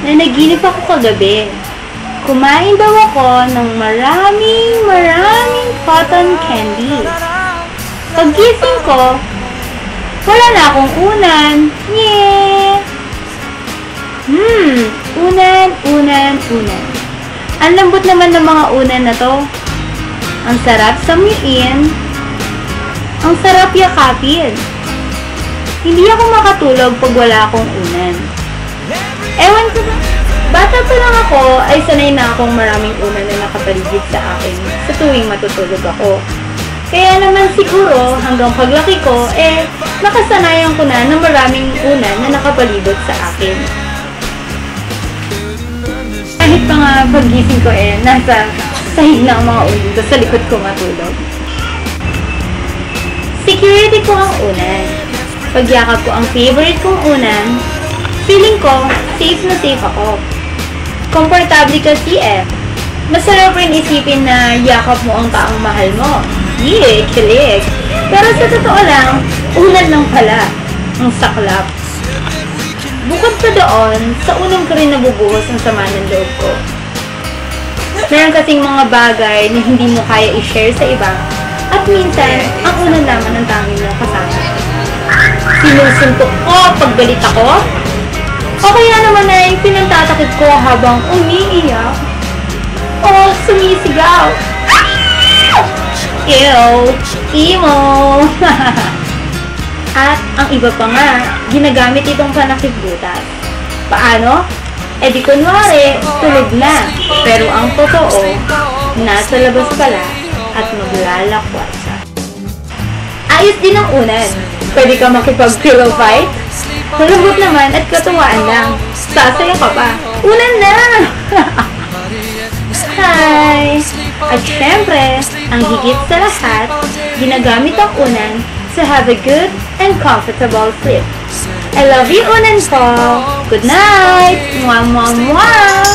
Nanaginip ako kagabi. Kumain daw ako ng maraming cotton candy. Paggising ko, wala na akong unan. Nyeh! Unan. Ang lambot naman ng mga unan na to. Ang sarap samuin. Ang sarap yakapin. Hindi ako makatulog pag wala akong unan. Ewan ko ba? Bata pa lang ako ay sanay na akong maraming unan na nakapaligid sa akin sa tuwing matutulog ako. Kaya naman siguro hanggang paglaki ko, nakasanayan ko na ng maraming unan na nakapalibot sa akin. Kahit pa nga paggising ko nasa sahig na ang mga unan sa likod ko matulog. Security ko ang unan. Pagyakap ko ang favorite kong unan, feeling ko safe na safe ako. Komportable kasi masarap rin isipin na yakap mo ang taong mahal mo. Yee, kilig. Pero sa totoo lang, unan lang pala. Ang saklap. Bukod pa doon, sa unan ko rin nabubuhos ang sama ng loob ko. Meron kasing mga bagay na hindi mo kaya i-share sa iba. At minsan, ang unan naman ang tanging mong kasama. Sinusuntok ko pag galit ako. O kaya naman ay pinantatakit ko habang umiiyak. O sumisigaw. Ew! Emo! At ang iba pa nga, ginagamit itong panakipbutas. Paano? Di kunwari, tulog na. Pero ang totoo, nasa labas pala at maglalakwat siya. Ayos din ang unan. Pwede ka makipag-pillow fight. Malambot naman at katuwaan lang. Sasaya ka pa. Unan na! Hi! At syempre, ang higit sa lahat, ginagamit ang unan to have a good and comfortable sleep. I love you, unan ko! Good night! Mwah, mwah, mwah!